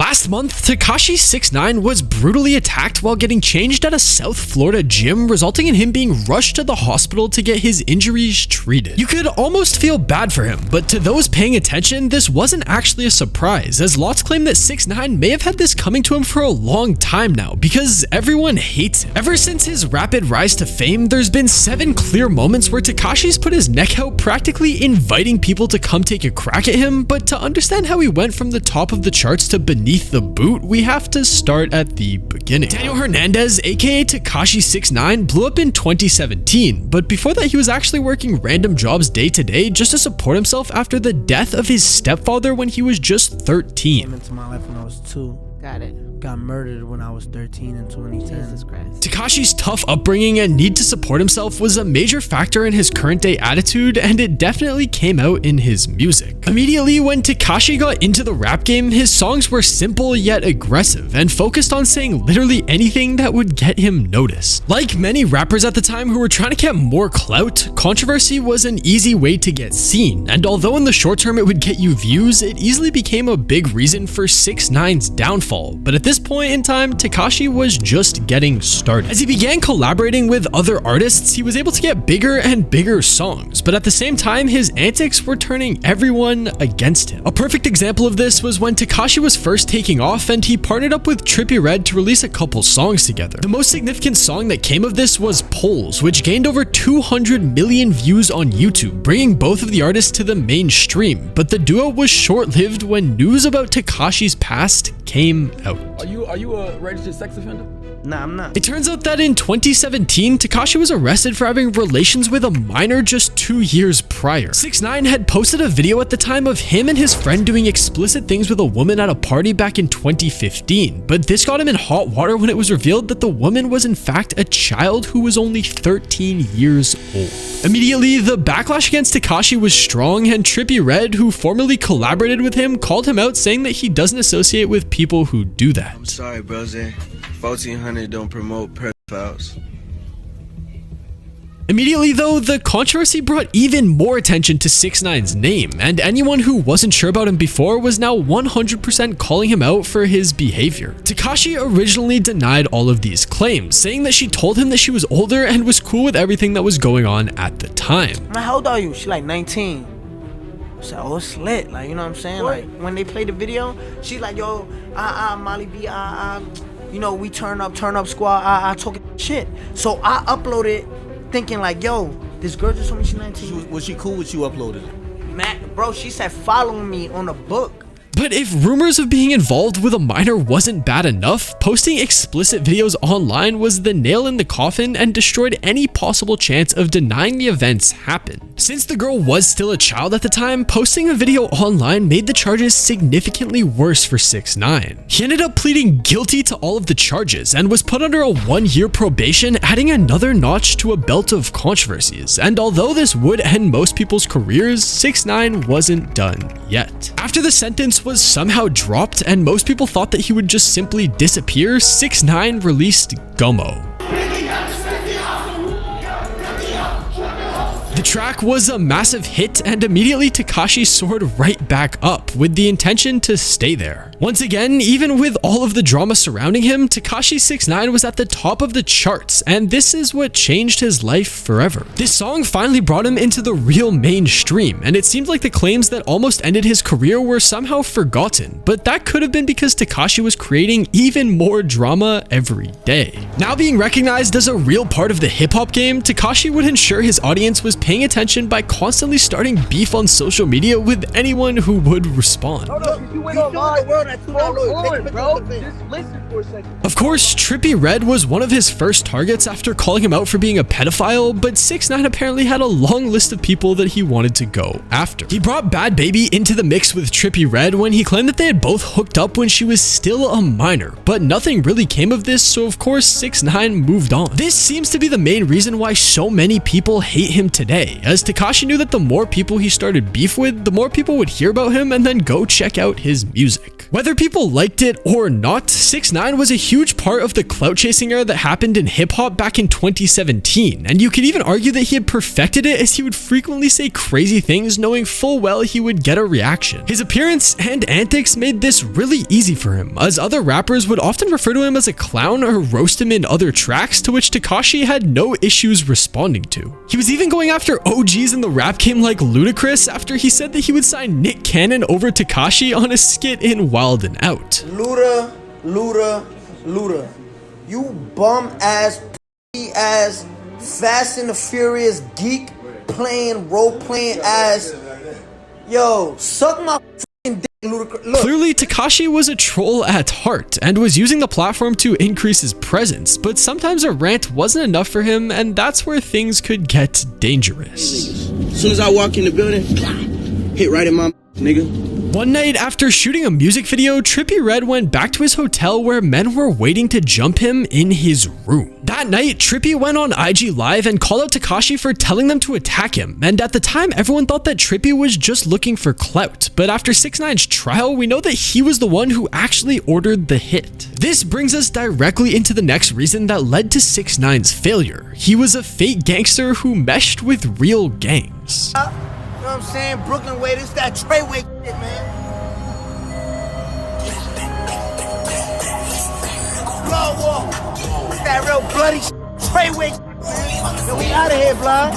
Last month, Tekashi 6ix9ine was brutally attacked while getting changed at a South Florida gym, resulting in him being rushed to the hospital to get his injuries treated. You could almost feel bad for him, but to those paying attention, this wasn't actually a surprise, as lots claim that 6ix9ine may have had this coming to him for a long time now, because everyone hates him. Ever since his rapid rise to fame, there's been 7 clear moments where Tekashi's put his neck out, practically inviting people to come take a crack at him, but to understand how he went from the top of the charts to beneath the boot, we have to start at the beginning. Daniel Hernandez, aka Tekashi 6ix9ine, blew up in 2017, but before that he was actually working random jobs day to day just to support himself after the death of his stepfather when he was just 13. Came into my life when I was 2. Got it. Got murdered when I was 13 in 2010. Jesus Christ. Tekashi's tough upbringing and need to support himself was a major factor in his current day attitude, and it definitely came out in his music. Immediately when Tekashi got into the rap game, his songs were simple yet aggressive and focused on saying literally anything that would get him noticed. Like many rappers at the time who were trying to get more clout, controversy was an easy way to get seen, and although in the short term it would get you views, it easily became a big reason for 6ix9ine's downfall. But at this point in time, Tekashi was just getting started. As he began collaborating with other artists, he was able to get bigger and bigger songs, but at the same time, his antics were turning everyone against him. A perfect example of this was when Tekashi was first taking off and he partnered up with Trippie Redd to release a couple songs together. The most significant song that came of this was Poles, which gained over 200 million views on YouTube, bringing both of the artists to the mainstream, but the duo was short-lived when news about Tekashi's past came out. Are you a registered sex offender? Nah, I'm not. It turns out that in 2017, Tekashi was arrested for having relations with a minor just 2 years prior. 6ix9ine had posted a video at the time of him and his friend doing explicit things with a woman at a party back in 2015, but this got him in hot water when it was revealed that the woman was in fact a child who was only 13 years old. Immediately, the backlash against Tekashi was strong, and Trippie Redd, who formerly collaborated with him, called him out, saying that he doesn't associate with people who do that. I'm sorry, brother. 1400 don't promote pedophiles. Immediately though, the controversy brought even more attention to 6ix9ine's name, and anyone who wasn't sure about him before was now 100% calling him out for his behavior. Tekashi originally denied all of these claims, saying that she told him that she was older and was cool with everything that was going on at the time. How old are you? She like 19. So oh, it's lit, like, you know what I'm saying? What? Like when they play the video, she's like, yo, Molly B, you know, we turn up squad, talking shit. So I uploaded thinking like, yo, this girl just told me she's 19. Was she cool with you uploading it? Man, bro, she said follow me on a book. But if rumors of being involved with a minor wasn't bad enough, posting explicit videos online was the nail in the coffin and destroyed any possible chance of denying the events happened. Since the girl was still a child at the time, posting a video online made the charges significantly worse for 6ix9ine. He ended up pleading guilty to all of the charges and was put under a 1-year probation, adding another notch to a belt of controversies. And although this would end most people's careers, 6ix9ine wasn't done yet. After the sentence was somehow dropped and most people thought that he would just simply disappear, 6ix9ine released Gummo. The track was a massive hit, and immediately Tekashi soared right back up with the intention to stay there. Once again, even with all of the drama surrounding him, Tekashi 6ix9ine was at the top of the charts, and this is what changed his life forever. This song finally brought him into the real mainstream, and it seemed like the claims that almost ended his career were somehow forgotten, but that could have been because Tekashi was creating even more drama every day. Now being recognized as a real part of the hip-hop game, Tekashi would ensure his audience was paying attention by constantly starting beef on social media with anyone who would respond. Of course, Trippie Redd was one of his first targets after calling him out for being a pedophile, but 6ix9ine apparently had a long list of people that he wanted to go after. He brought Bad Baby into the mix with Trippie Redd when he claimed that they had both hooked up when she was still a minor, but nothing really came of this, so of course 6ix9ine moved on. This seems to be the main reason why so many people hate him today, day, as Tekashi knew that the more people he started beef with, the more people would hear about him and then go check out his music. Whether people liked it or not, 6ix9ine was a huge part of the clout chasing era that happened in hip-hop back in 2017, and you could even argue that he had perfected it, as he would frequently say crazy things knowing full well he would get a reaction. His appearance and antics made this really easy for him, as other rappers would often refer to him as a clown or roast him in other tracks, to which Tekashi had no issues responding to. He was even going after OGs in the rap game like Ludacris after he said that he would sign Nick Cannon over Tekashi on a skit in Wild 'N Out. Luda. You bum ass, ass, Fast and the Furious geek role playing ass. Yo, suck my f***ing dick, Ludacris. Look. Clearly, Tekashi was a troll at heart and was using the platform to increase his presence, but sometimes a rant wasn't enough for him, and that's where things could get dangerous. As soon as I walk in the building, hit right in my nigga. One night after shooting a music video, Trippie Redd went back to his hotel where men were waiting to jump him in his room. That night, Trippie went on IG Live and called out Tekashi for telling them to attack him, and at the time everyone thought that Trippie was just looking for clout, but after 6ix9ine's trial, we know that he was the one who actually ordered the hit. This brings us directly into the next reason that led to 6ix9ine's failure. He was a fake gangster who meshed with real gangs. You know what I'm saying? Brooklyn way, this that Treyway shit, man. Blood walk. It's that real bloody Treyway shit, man. Yo, we out of here, blood.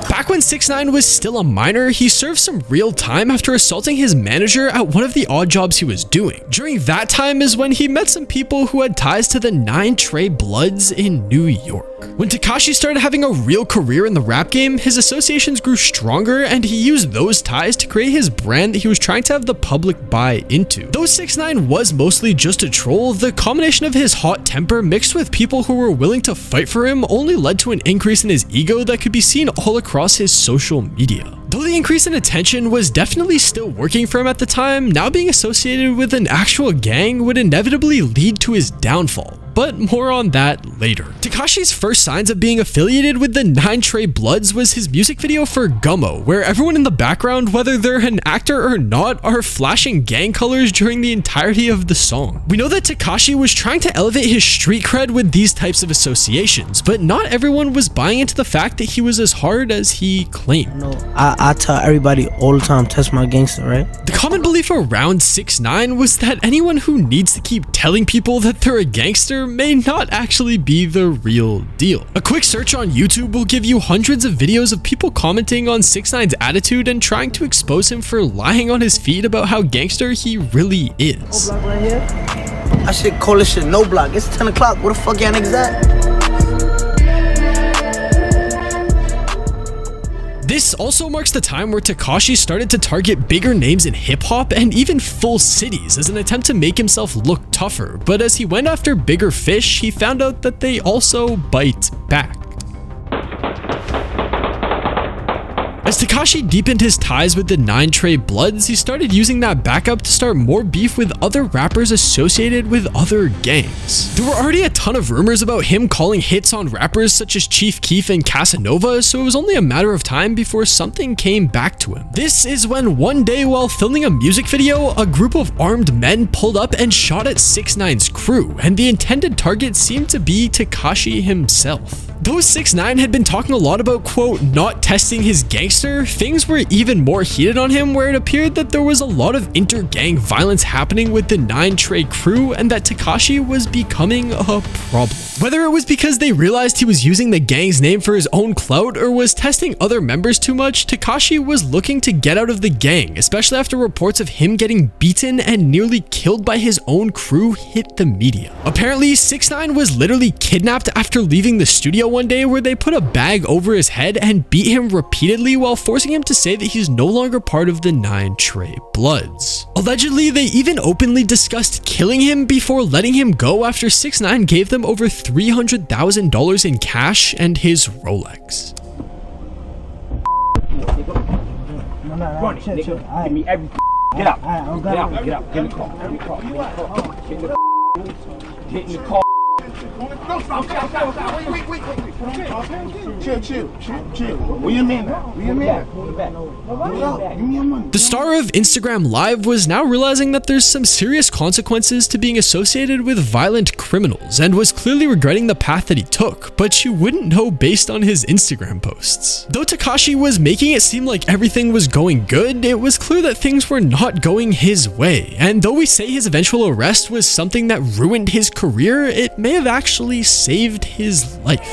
Back when 6ix9ine was still a minor, he served some real time after assaulting his manager at one of the odd jobs he was doing. During that time is when he met some people who had ties to the 9 Trey Bloods in New York. When Tekashi started having a real career in the rap game, his associations grew stronger, and he used those ties to create his brand that he was trying to have the public buy into. Though 6ix9ine was mostly just a troll, the combination of his hot temper mixed with people who were willing to fight for him only led to an increase in his ego that could be seen all across his social media. Though the increase in attention was definitely still working for him at the time, now being associated with an actual gang would inevitably lead to his downfall. But more on that later. Tekashi's first signs of being affiliated with the 9 Trey Bloods was his music video for Gummo, where everyone in the background, whether they're an actor or not, are flashing gang colors during the entirety of the song. We know that Tekashi was trying to elevate his street cred with these types of associations, but not everyone was buying into the fact that he was as hard as he claimed. No, I tell everybody all the time, test my gangster, right? The common belief around 6ix9ine was that anyone who needs to keep telling people that they're a gangster may not actually be the real deal. A quick search on YouTube will give you hundreds of videos of people commenting on 6ix9ine's attitude and trying to expose him for lying on his feet about how gangster he really is. No block right here. I should call this shit no block. It's 10 o'clock. Where the fuck y'all niggas at? This also marks the time where Tekashi started to target bigger names in hip-hop and even full cities as an attempt to make himself look tougher, but as he went after bigger fish, he found out that they also bite back. As Tekashi deepened his ties with the 9 Trey Bloods, he started using that backup to start more beef with other rappers associated with other gangs. There were already a ton of rumors about him calling hits on rappers such as Chief Keef and Casanova, so it was only a matter of time before something came back to him. This is when one day while filming a music video, a group of armed men pulled up and shot at 6ix9ine's crew, and the intended target seemed to be Tekashi himself. Though 6ix9ine had been talking a lot about, quote, not testing his gangster, things were even more heated on him, where it appeared that there was a lot of inter-gang violence happening with the 9 Trey crew and that Tekashi was becoming a problem. Whether it was because they realized he was using the gang's name for his own clout or was testing other members too much, Tekashi was looking to get out of the gang, especially after reports of him getting beaten and nearly killed by his own crew hit the media. Apparently, 6ix9ine was literally kidnapped after leaving the studio one day, where they put a bag over his head and beat him repeatedly while forcing him to say that he's no longer part of the 9 Trey Bloods. Allegedly, they even openly discussed killing him before letting him go after 6ix9ine gave them over $300,000 in cash and his Rolex. Run it, nigga. Give me every. Get out. Get out. Get out. Get in the car. Get in the car. Get in the car. Get in the car. Don't stop. Wait. Chill. Where your man at? Where your man? Give me your money. The star of Instagram Live was now realizing that there's some serious consequences to being associated with violent criminals and was clearly regretting the path that he took, but you wouldn't know based on his Instagram posts. Though Tekashi was making it seem like everything was going good, it was clear that things were not going his way, and though we say his eventual arrest was something that ruined his career, it may have actually saved his life.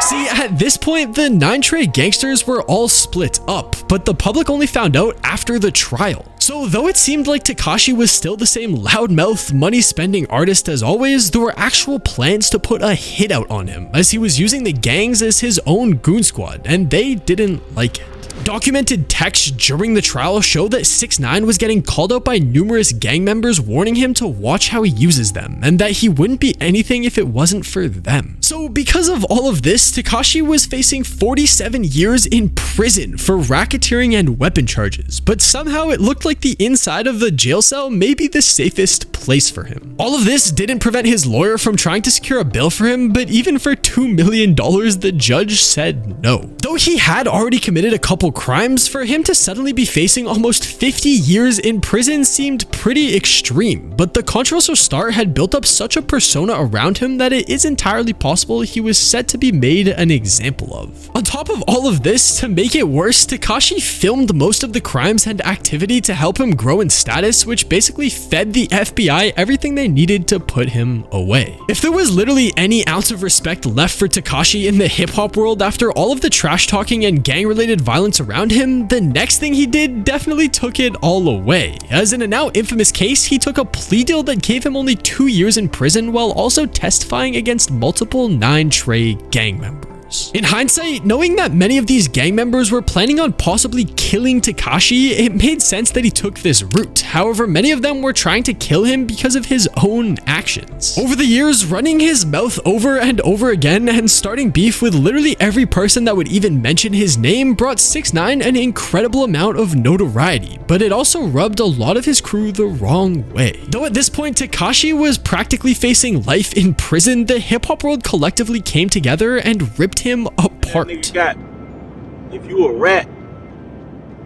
See, at this point, the 9ine gangsters were all split up, but the public only found out after the trial. So though it seemed like Tekashi was still the same loudmouth, money-spending artist as always, there were actual plans to put a hit out on him, as he was using the gangs as his own goon squad, and they didn't like it. Documented texts during the trial show that 6ix9ine was getting called out by numerous gang members warning him to watch how he uses them, and that he wouldn't be anything if it wasn't for them. So because of all of this, Tekashi was facing 47 years in prison for racketeering and weapon charges, but somehow it looked like the inside of the jail cell may be the safest place for him. All of this didn't prevent his lawyer from trying to secure a bail for him, but even for $2 million, the judge said no. Though he had already committed a couple crimes, for him to suddenly be facing almost 50 years in prison seemed pretty extreme, but the controversial star had built up such a persona around him that it is entirely possible he was set to be made an example of. On top of all of this, to make it worse, Tekashi filmed most of the crimes and activity to help him grow in status, which basically fed the FBI everything they needed to put him away. If there was literally any ounce of respect left for Tekashi in the hip-hop world after all of the trash talking and gang-related violence around him, the next thing he did definitely took it all away. As in a now infamous case, he took a plea deal that gave him only 2 years in prison while also testifying against multiple 9ine gang members. In hindsight, knowing that many of these gang members were planning on possibly killing Tekashi, it made sense that he took this route. However, many of them were trying to kill him because of his own actions. Over the years, running his mouth over and over again and starting beef with literally every person that would even mention his name brought 6ix9ine an incredible amount of notoriety, but it also rubbed a lot of his crew the wrong way. Though at this point, Tekashi was practically facing life in prison, the hip-hop world collectively came together and ripped him apart. If you a rat,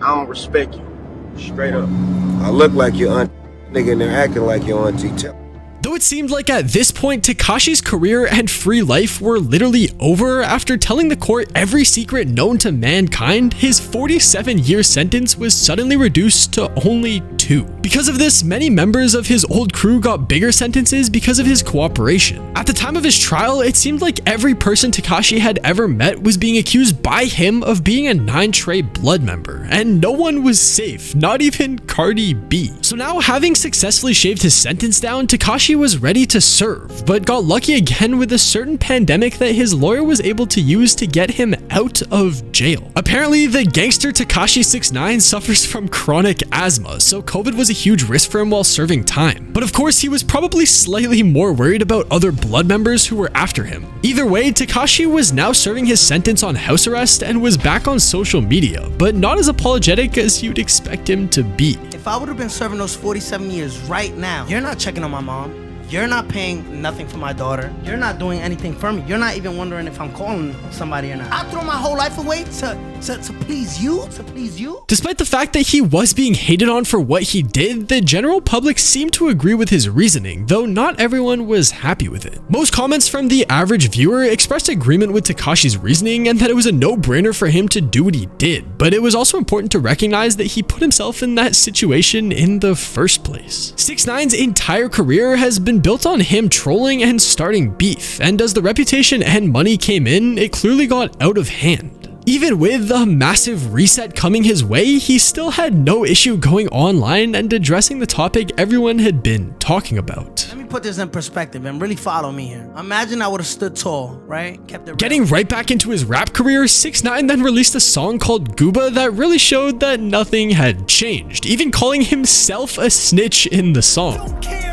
I don't respect you. Straight up. I look like your aunt, nigga, and they're acting like your auntie. Though it seemed like at this point, Tekashi's career and free life were literally over after telling the court every secret known to mankind, his 47-year sentence was suddenly reduced to only 2. Because of this, many members of his old crew got bigger sentences because of his cooperation. At the time of his trial, it seemed like every person Tekashi had ever met was being accused by him of being a 9ine blood member, and no one was safe, not even Cardi B. So now, having successfully shaved his sentence down, Tekashi was ready to serve, but got lucky again with a certain pandemic that his lawyer was able to use to get him out of jail. Apparently, the gangster Tekashi 6ix9ine suffers from chronic asthma, so COVID was a huge risk for him while serving time. But of course, he was probably slightly more worried about other blood members who were after him. Either way, Tekashi was now serving his sentence on house arrest and was back on social media, but not as apologetic as you'd expect him to be. If I would have been serving those 47 years right now, you're not checking on my mom. You're not paying nothing for my daughter. You're not doing anything for me. You're not even wondering if I'm calling somebody or not. I throw my whole life away to please you? To please you? Despite the fact that he was being hated on for what he did, the general public seemed to agree with his reasoning, though not everyone was happy with it. Most comments from the average viewer expressed agreement with Tekashi's reasoning and that it was a no-brainer for him to do what he did, but it was also important to recognize that he put himself in that situation in the first place. 6ix9ine's entire career has been built on him trolling and starting beef, and as the reputation and money came in, it clearly got out of hand. Even with a massive reset coming his way, he still had no issue going online and addressing the topic everyone had been talking about. Let me put this in perspective and really follow me here. Imagine I would have stood tall, right? Kept it Getting right back into his rap career, 6ix9ine then released a song called Gooba that really showed that nothing had changed, even calling himself a snitch in the song. Don't care.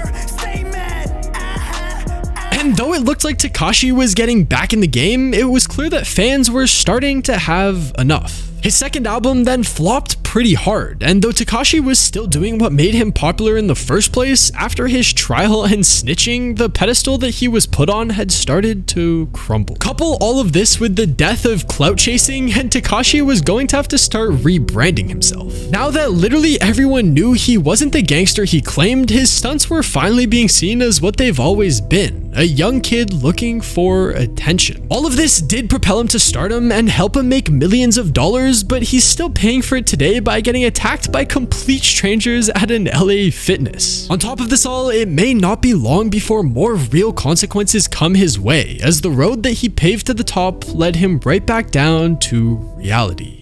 And though it looked like Tekashi was getting back in the game, it was clear that fans were starting to have enough. His second album then flopped pretty hard, and though Tekashi was still doing what made him popular in the first place, after his trial and snitching, the pedestal that he was put on had started to crumble. Couple all of this with the death of clout chasing, and Tekashi was going to have to start rebranding himself. Now that literally everyone knew he wasn't the gangster he claimed, his stunts were finally being seen as what they've always been, a young kid looking for attention. All of this did propel him to stardom and help him make millions of dollars, but he's still paying for it today by getting attacked by complete strangers at an LA Fitness. On top of this all, it may not be long before more real consequences come his way, as the road that he paved to the top led him right back down to reality.